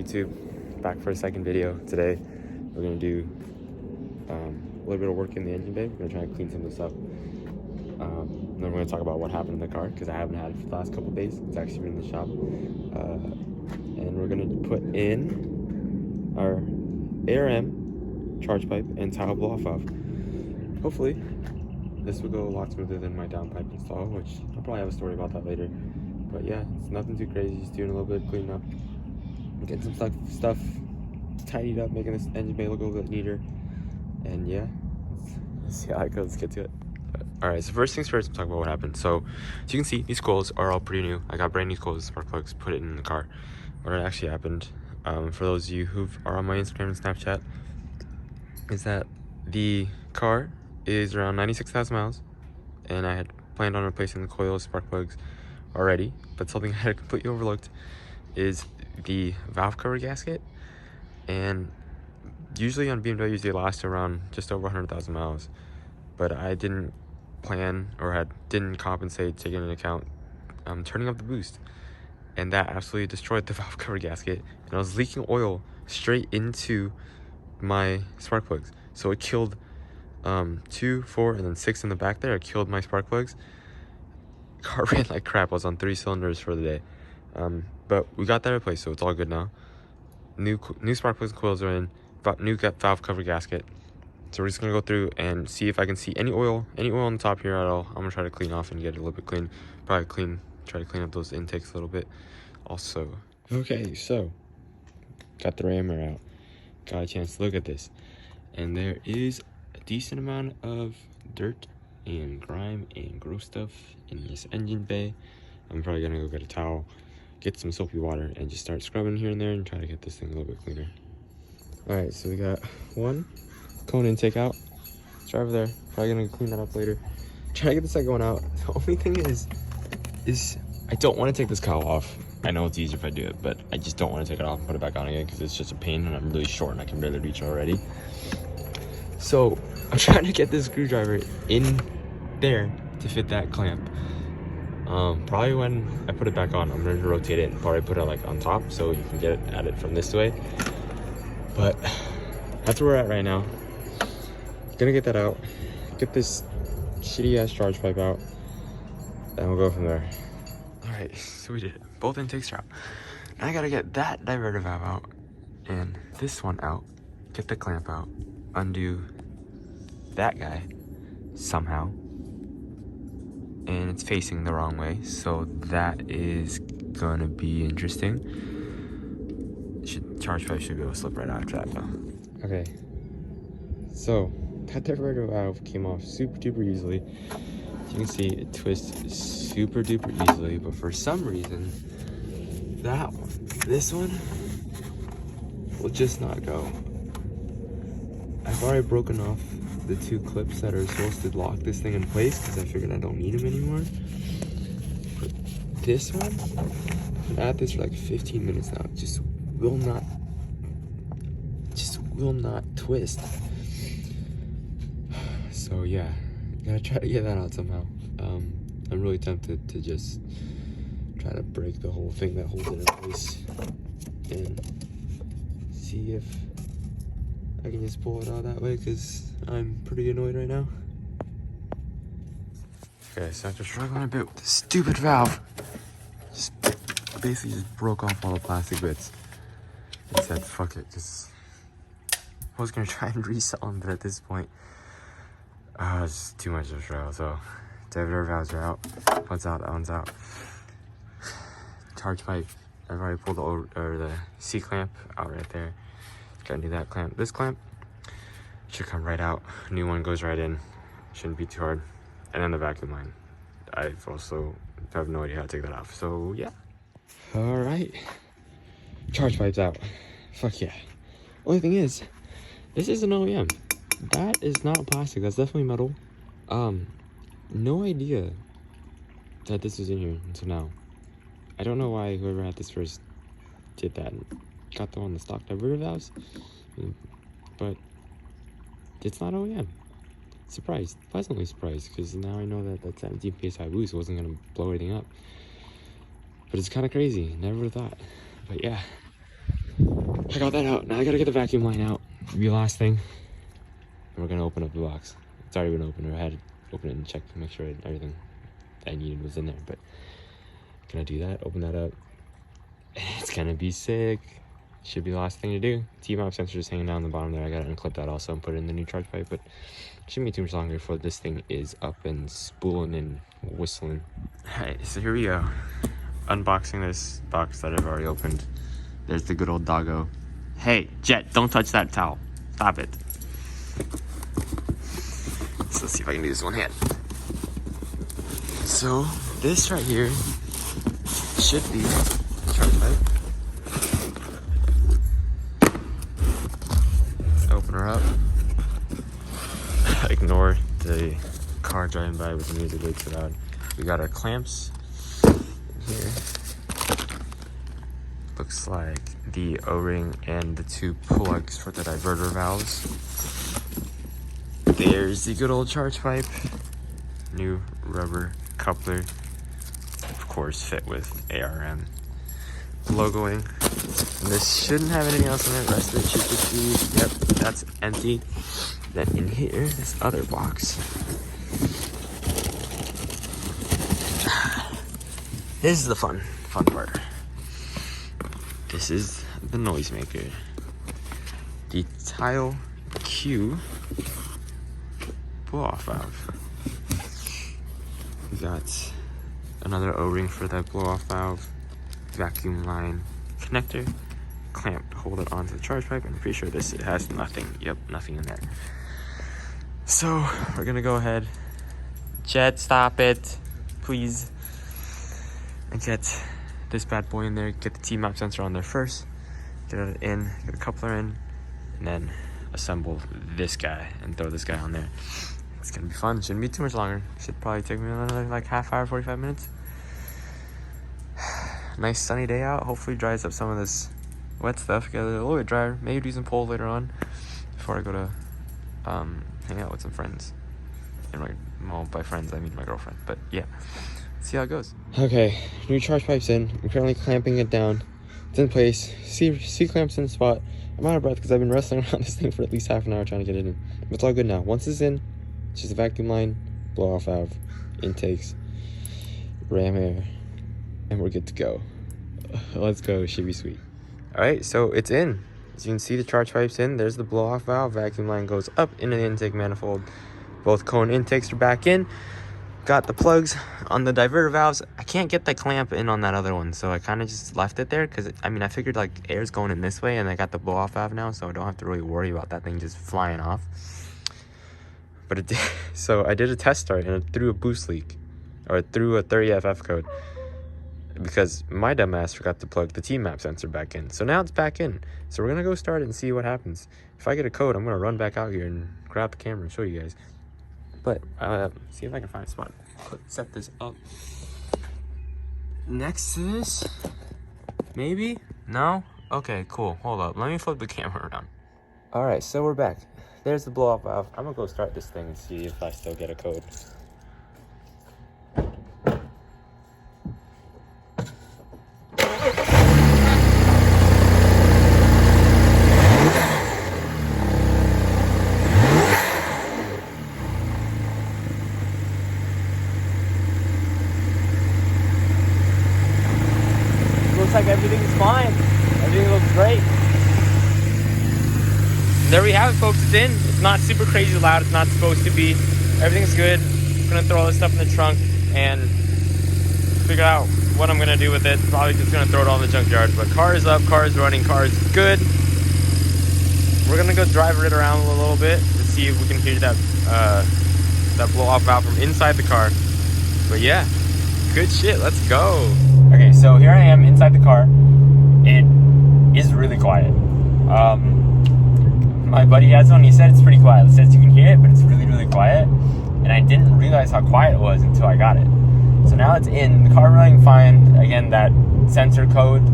YouTube? Back for a second video today. We're gonna do a little bit of work in the engine bay. We're gonna try to clean some of this up. Then we're gonna talk about what happened in the car because I haven't had it for the last couple of days. It's actually been in the shop. And we're gonna put in our ARM charge pipe and TiAL blow-off valve. Hopefully, this will go a lot smoother than my downpipe install, which I'll probably have a story about that later. But yeah, it's nothing too crazy. Just doing a little bit of cleaning up, getting some stuff tidied up, making this engine bay look a little bit neater. And yeah, let's see how it goes. Let's get to it. All right, so first things first, I'm talking about what happened. So as you can see, these coils are all pretty new. I got brand new coils, spark plugs, put it in the car. What actually happened, for those of you who are on my Instagram and Snapchat, is that the car is around 96,000 miles, and I had planned on replacing the coils, spark plugs already, but something I had completely overlooked is the valve cover gasket. And usually on BMWs they last around just over 100,000 miles, but I didn't plan or didn't compensate, taking into account turning up the boost, and that absolutely destroyed the valve cover gasket, and I was leaking oil straight into my spark plugs. So it killed 2, 4, and then 6 in the back there. It killed my spark plugs. Car ran like crap. I was on 3 cylinders for the day, but we got that replaced, so it's all good now. New spark plugs and coils are in, new valve cover gasket. So we're just gonna go through and see if I can see any oil on the top here at all. I'm gonna try to clean off and get it a little bit clean. Try to clean up those intakes a little bit also. Okay, so got the rammer out, got a chance to look at this, and there is a decent amount of dirt and grime and gross stuff in this engine bay. I'm probably gonna go get a towel, get some soapy water, and just start scrubbing here and there and try to get this thing a little bit cleaner. All right, so we got one cone intake out. It's right over there. Probably gonna clean that up later. Try to get the second one out. The only thing is I don't want to take this cowl off. I know it's easier if I do it, but I just don't want to take it off and put it back on again because it's just a pain, and I'm really short and I can barely reach already. So I'm trying to get this screwdriver in there to fit that clamp. Probably when I put it back on, I'm going to rotate it and probably put it like on top so you can get it at it from this way. But that's where we're at right now. Gonna get that out, get this shitty ass charge pipe out, and we'll go from there. All right, so we did it. Both intakes are out. Now I gotta get that diverter valve out and this one out, get the clamp out, undo that guy somehow, and it's facing the wrong way, so that is gonna be interesting. Charge pipe should be able to slip right after that though. Okay, so that diverter valve came off super duper easily. As you can see, it twists super duper easily, but for some reason this one will just not go. I've already broken off the 2 clips that are supposed to lock this thing in place because I figured I don't need them anymore. But this one, I've been at this for like 15 minutes now. It just will not twist. So yeah, gotta try to get that out somehow. I'm really tempted to just try to break the whole thing that holds it in place and see if I can just pull it out that way, because I'm pretty annoyed right now. Okay, so after struggling a bit with this stupid valve, basically just broke off all the plastic bits and said fuck it, because I was gonna try and resell them, but at this point it's too much of a struggle. So diverter valves are out, one's out, that one's out. Charge pipe, I've already pulled the C clamp out right there. Gotta do that clamp. This clamp should come right out. New one goes right in. Shouldn't be too hard. And then the vacuum line. I also have no idea how to take that off. So yeah. All right. Charge pipe's out. Fuck yeah. Only thing is, this is an OEM. That is not plastic. That's definitely metal. No idea that this was in here until now. I don't know why whoever had this first did that. Got them on the stock diverter valves, but it's not OEM. Surprised, pleasantly surprised, because now I know that that 17 psi boost wasn't gonna blow anything up. But it's kind of crazy. Never would have thought. But yeah, I got that out. Now I gotta get the vacuum line out. It'll be the last thing. And we're gonna open up the box. It's already been opened, or I had to open it and check to make sure everything I needed was in there. But gonna do that, open that up. It's gonna be sick. Should be the last thing to do. T-map sensor is hanging down the bottom there. I gotta unclip that also and put it in the new charge pipe, but shouldn't be too much longer before this thing is up and spooling and whistling. Alright, so here we go. Unboxing this box that I've already opened. There's the good old Doggo. Hey, Jet, don't touch that towel. Stop it. So let's see if I can do this one hand. So this right here should be the charge pipe. Open her up. Ignore the car driving by with the music way too loud. We got our clamps here. Looks like the O-ring and the two plugs for the diverter valves. There's the good old charge pipe. New rubber coupler. Of course, fit with ARM logoing. And this shouldn't have anything else in it. The rest of it should just be, yep, that's empty. Then in here, this other box. This is the fun part. This is the noisemaker. The TiAL Q blow-off valve. We got another O-ring for that blow-off valve. Vacuum line connector. Clamp to hold it onto the charge pipe. I'm pretty sure this it has nothing. Yep, nothing in there. So we're gonna go ahead. Jet, stop it, please. And get this bad boy in there. Get the T-map sensor on there first. Get it in. Get a coupler in, and then assemble this guy and throw this guy on there. It's gonna be fun. Shouldn't be too much longer. Should probably take me another like half hour, 45 minutes. Nice sunny day out. Hopefully dries up some of this wet stuff. Get it a little bit drier. Maybe do some polls later on before I go to hang out with some friends. And well, by friends I mean my girlfriend. But yeah, let's see how it goes. Okay, new charge pipe's in. I'm currently clamping it down. It's in place. C clamps in the spot. I'm out of breath because I've been wrestling around this thing for at least half an hour trying to get it in. But it's all good now. Once it's in, it's just a vacuum line, blow off valve, intakes, ram air, and we're good to go. Let's go. Should be sweet. All right, so it's in. As you can see, the charge pipe's in. There's the blow off valve. Vacuum line goes up into the intake manifold. Both cone intakes are back in. Got the plugs on the diverter valves. I can't get the clamp in on that other one, so I kind of just left it there because I mean I figured like air's going in this way, and I got the blow off valve now, so I don't have to really worry about that thing just flying off. But it did. So I did a test start and it threw a boost leak, or it threw a 30FF code, because my dumbass forgot to plug the T-map sensor back in. So now it's back in. So we're gonna go start it and see what happens. If I get a code, I'm gonna run back out here and grab the camera and show you guys. But see if I can find a spot. Set this up next to this. Maybe? No? Okay, cool. Hold up. Let me flip the camera around. All right, so we're back. There's the blow-off valve. I'm gonna go start this thing and see if I still get a code. Looks like everything's fine. Everything looks great. There we have it, folks. It's in. It's not super crazy loud. It's not supposed to be. Everything's good. I'm gonna throw all this stuff in the trunk and figure out what I'm gonna do with it. Probably just gonna throw it all in the junkyard. But car is up, car is running, car is good. We're gonna go drive it around a little bit to see if we can hear that that blow off valve from inside the car. But yeah, good shit. Let's go. Okay, so here I am inside the car. It is really quiet. My buddy has one. He said it's pretty quiet. He says you can hear it, but it's really, really quiet. And I didn't realize how quiet it was until I got it. So now it's in. The car running fine. Again, that sensor code,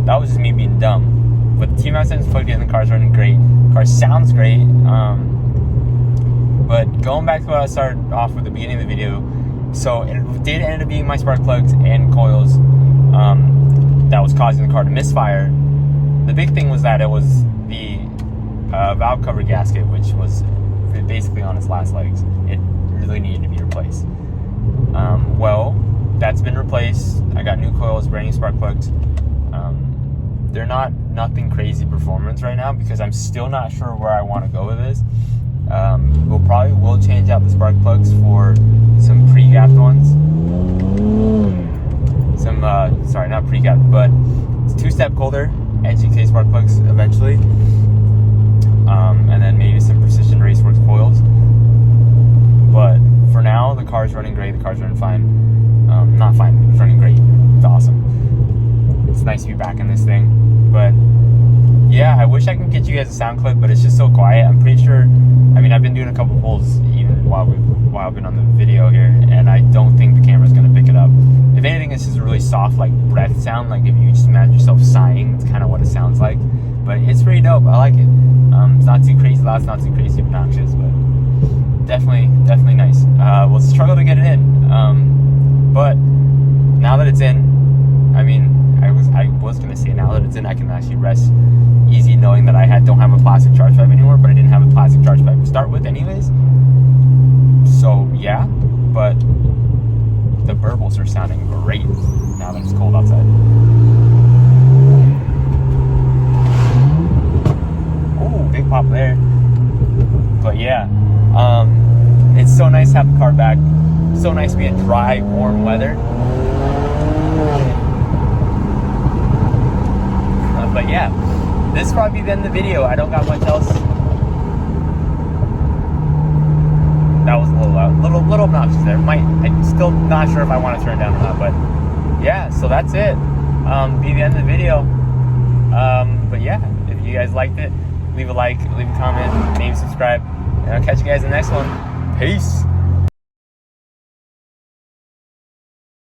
that was just me being dumb. But the T-map sensor plugged in. The car's running great. The car sounds great. But going back to what I started off with at the beginning of the video, so it did end up being my spark plugs and coils that was causing the car to misfire. The big thing was that it was the valve cover gasket, which was basically on its last legs. It really needed to be replaced. Well, that's been replaced. I got new coils, brand new spark plugs. They're nothing crazy performance right now because I'm still not sure where I want to go with this. We'll change out the spark plugs for some pre-gapped ones. Sorry, not pre-gapped, but two-step Coulter NGK spark plugs eventually. And then maybe some Precision Raceworks coils. But for now, the car's running great. The car's running fine. Not fine. It's running great. It's awesome. It's nice to be back in this thing. But yeah, I wish I could get you guys a sound clip, but it's just so quiet. I'm pretty sure. I mean, I've been doing a couple pulls even while I've been on the video here, and I don't think the camera's gonna pick it up. If anything, it's just a really soft, like breath sound. Like if you just imagine yourself sighing, it's kind of what it sounds like. But it's pretty dope. I like it. It's not too crazy loud. It's not too crazy obnoxious, but definitely nice. We'll struggle to get it in, but now that it's in, I mean, I was gonna say now that it's in, I can actually rest easy knowing that I don't have a plastic charge pipe anymore, but I didn't have a plastic charge pipe to start with anyways. So yeah, but the burbles are sounding great now that it's cold outside. Oh, big pop there. But yeah, it's so nice to have the car back. So nice to be in dry, warm weather. But yeah, this is probably the end of the video. I don't got much else. That was a little loud, little obnoxious there. I'm still not sure if I want to turn it down or not, but yeah, so that's it. Be the end of the video. But yeah, if you guys liked it, leave a like, leave a comment, maybe subscribe, and I'll catch you guys in the next one. Peace.